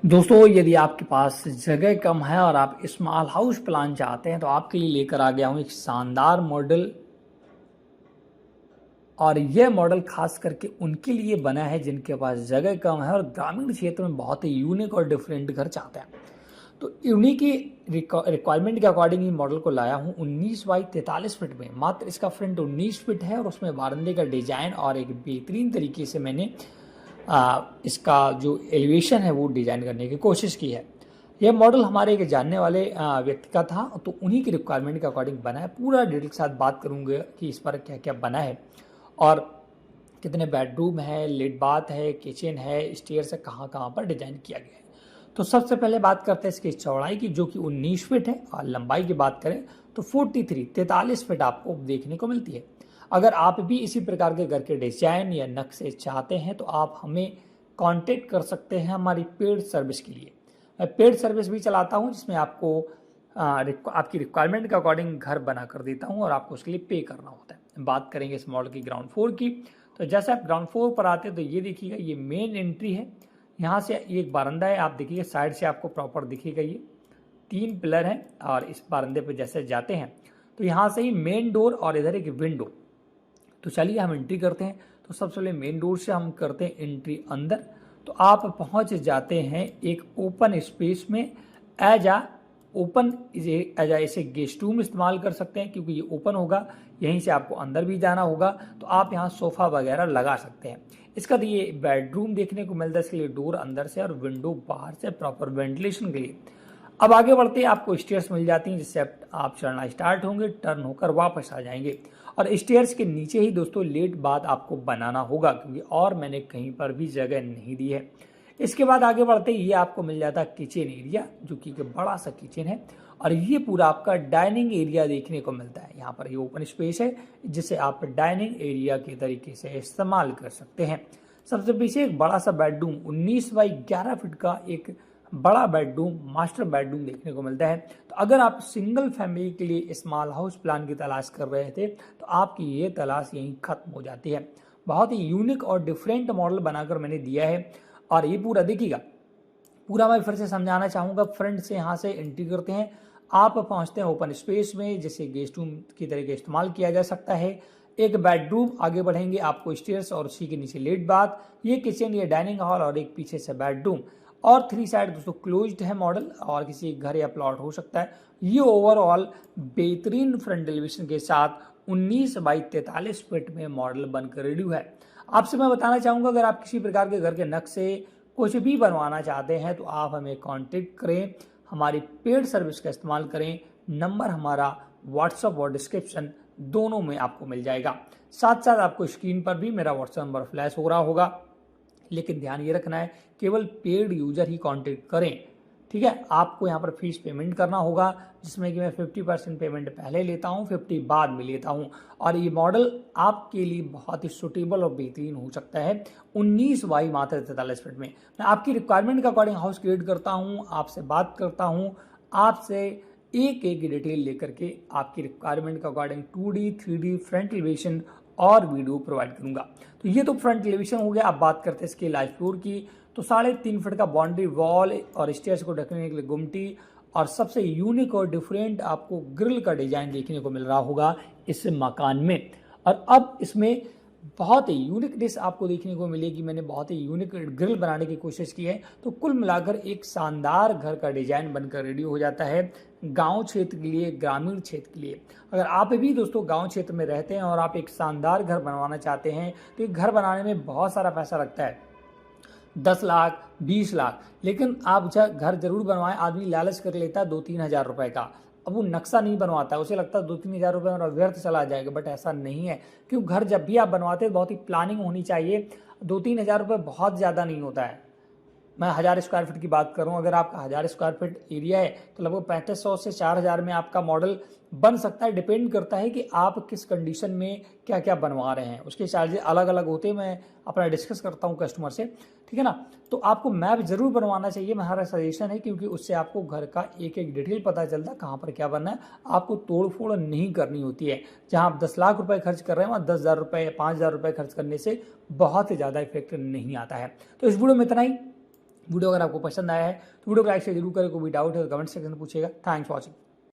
दोस्तों, यदि आपके पास जगह कम है और आप स्मॉल हाउस प्लान चाहते हैं तो आपके लिए लेकर आ गया हूँ एक शानदार मॉडल। और यह मॉडल खास करके उनके लिए बना है जिनके पास जगह कम है और ग्रामीण क्षेत्र में बहुत ही यूनिक और डिफरेंट घर चाहते हैं। तो उन्हीं की रिक्वायरमेंट के अकॉर्डिंग ही मॉडल को लाया हूँ 19 बाई 43 फीट में। मात्र इसका फ्रंट 19 फीट है और उसमें बारंदे का डिजाइन और एक बेहतरीन तरीके से मैंने इसका जो एलिवेशन है वो डिज़ाइन करने की कोशिश की है। यह मॉडल हमारे एक जानने वाले व्यक्ति का था, तो उन्हीं की रिक्वायरमेंट के अकॉर्डिंग बना है। पूरा डिटेल के साथ बात करूँगा कि इस पर क्या क्या बना है और कितने बेडरूम है, लेट बाथ है, किचन है, स्टेयर्स है, कहाँ कहाँ पर डिजाइन किया गया है। तो सबसे पहले बात करते हैं इसकी चौड़ाई की, जो कि 19 फीट है, और लंबाई की बात करें तो 43 फीट आपको देखने को मिलती है। अगर आप भी इसी प्रकार के घर के डिजाइन या नक्शे चाहते हैं तो आप हमें कांटेक्ट कर सकते हैं हमारी पेड सर्विस के लिए। मैं पेड सर्विस भी चलाता हूं जिसमें आपको आपकी रिक्वायरमेंट के अकॉर्डिंग घर बना कर देता हूं और आपको उसके लिए पे करना होता है। बात करेंगे इस मॉडल की ग्राउंड फ्लोर की, तो जैसे आप ग्राउंड फ्लोर पर आते हैं तो ये देखिएगा, ये मेन एंट्री है। यहाँ से एक बारंदा है, आप देखिए साइड से आपको प्रॉपर दिखेगा। ये 3 पिलर हैं और इस बारंदे पर जैसे जाते हैं तो यहाँ से ही मेन डोर और इधर एक विंडो। तो चलिए हम एंट्री करते हैं। तो सबसे पहले मेन डोर से हम करते हैं एंट्री अंदर। तो आप पहुंच जाते हैं एक ओपन स्पेस में। एज आ ओपन एज आ इसे गेस्ट रूम इस्तेमाल कर सकते हैं क्योंकि ये ओपन होगा, यहीं से आपको अंदर भी जाना होगा तो आप यहाँ सोफा वगैरह लगा सकते हैं। इसका तो ये बेडरूम देखने को मिलता है, इसके लिए डोर अंदर से और विंडो बाहर से प्रॉपर वेंटिलेशन के लिए। अब आगे बढ़ते हैं, आपको स्टेयर्स मिल जाती हैं जिससे आप चढ़ना स्टार्ट होंगे, टर्न होकर वापस आ जाएंगे। और स्टेयर्स के नीचे ही दोस्तों लेट बाथ आपको बनाना होगा क्योंकि और मैंने कहीं पर भी जगह नहीं दी है। इसके बाद आगे बढ़ते ही ये आपको मिल जाता है किचन एरिया, जो कि बड़ा सा किचन है और ये पूरा आपका डाइनिंग एरिया देखने को मिलता है। यहाँ पर ये ओपन स्पेस है जिसे आप डाइनिंग एरिया के तरीके से इस्तेमाल कर सकते हैं। सबसे पीछे एक बड़ा सा बेडरूम 19 बाई 11 फीट का एक बड़ा बेडरूम, मास्टर बेडरूम देखने को मिलता है। तो अगर आप सिंगल फैमिली के लिए स्मॉल हाउस प्लान की तलाश कर रहे थे तो आपकी ये तलाश यहीं खत्म हो जाती है। बहुत ही यूनिक और डिफरेंट मॉडल बनाकर मैंने दिया है। और ये पूरा देखिएगा, पूरा मैं फिर से समझाना चाहूँगा। फ्रंट से यहाँ से एंट्री करते हैं, आप पहुँचते हैं ओपन स्पेस में जिसे गेस्ट रूम की तरीके इस्तेमाल किया जा सकता है। एक बेडरूम, आगे बढ़ेंगे आपको स्टेयर्स और उसी के नीचे लेट बाथ, ये किचन, ये डाइनिंग हॉल और एक पीछे से बेडरूम। और 3 साइड दोस्तों क्लोज्ड है मॉडल और किसी घर या प्लॉट हो सकता है। ये ओवरऑल बेहतरीन फ्रंट एलिवेशन के साथ 19 बाई 43 फीट में मॉडल बनकर रेडी है। आपसे मैं बताना चाहूँगा, अगर आप किसी प्रकार के घर के नक्शे कुछ भी बनवाना चाहते हैं तो आप हमें कांटेक्ट करें, हमारी पेड सर्विस का इस्तेमाल करें। नंबर हमारा व्हाट्सएप और डिस्क्रिप्शन दोनों में आपको मिल जाएगा। साथ साथ आपको स्क्रीन पर भी मेरा व्हाट्सएप नंबर फ्लैश हो रहा होगा, लेकिन ध्यान ये रखना है केवल पेड यूजर ही कांटेक्ट करें, ठीक है। आपको यहाँ पर फीस पेमेंट करना होगा जिसमें कि मैं 50% पेमेंट पहले लेता हूँ, 50 बाद में लेता हूँ। और ये मॉडल आपके लिए बहुत ही सुटेबल और बेहतरीन हो सकता है 19 बाई मात्र 43 फीट में। मैं आपकी रिक्वायरमेंट के अकॉर्डिंग हाउस क्रिएट करता हूँ, आपसे बात करता हूँ, आपसे एक एक डिटेल लेकर के आपकी रिक्वायरमेंट के according 2D 3D front elevation और वीडियो प्रोवाइड करूंगा। तो ये तो फ्रंट एलिवेशन हो गया। अब बात करते हैं इसके लाइव फ्लोर की। तो 3.5 फीट का बाउंड्री वॉल और स्टेयर्स को ढकने के लिए गुमटी और सबसे यूनिक और डिफरेंट आपको ग्रिल का डिजाइन देखने को मिल रहा होगा इस मकान में। और अब इसमें बहुत ही यूनिकनेस आपको देखने को मिलेगी। मैंने बहुत ही यूनिक ग्रिल बनाने की कोशिश की है। तो कुल मिलाकर एक शानदार घर का डिजाइन बनकर रेडी हो जाता है गांव क्षेत्र के लिए, ग्रामीण क्षेत्र के लिए। अगर आप भी दोस्तों गांव क्षेत्र में रहते हैं और आप एक शानदार घर बनवाना चाहते हैं तो एक घर बनाने में बहुत सारा पैसा लगता है, 10 लाख 20 लाख, लेकिन आप घर जरूर बनवाएं। आदमी लालच कर लेता है 2-3 हज़ार रुपए का, अब वो नक्शा नहीं बनवाता है, उसे लगता है 2-3 हज़ार रुपये मेरा व्यर्थ चला जाएगा। बट ऐसा नहीं है, क्योंकि घर जब भी आप बनवाते हैं बहुत ही प्लानिंग होनी चाहिए। 2-3 हज़ार रुपये बहुत ज़्यादा नहीं होता है। मैं 1000 स्क्वायर फीट की बात करूं, अगर आपका 1000 स्क्वायर फीट एरिया है तो लगभग 3500 से 4000 में आपका मॉडल बन सकता है। डिपेंड करता है कि आप किस कंडीशन में क्या क्या बनवा रहे हैं, उसके चार्जेस अलग अलग होते हैं। मैं अपना डिस्कस करता हूं कस्टमर से, ठीक है ना। तो आपको मैप जरूर बनवाना चाहिए, मेरा सजेशन है, क्योंकि उससे आपको घर का एक एक डिटेल पता चलता है कहाँ पर क्या बनना है। आपको तोड़ फोड़ नहीं करनी होती है। जहाँ आप 10 लाख रुपए खर्च कर रहे हैं वहाँ 10,000 रुपये या 5,000 रुपये खर्च करने से बहुत ही ज़्यादा इफेक्ट नहीं आता है। तो इस वीडियो में इतना ही। वीडियो अगर आपको पसंद आया है तो वीडियो को लाइक से जरूर करें, कोई भी डाउट है तो कमेंट सेक्शन में पूछेगा। Thanks for watching.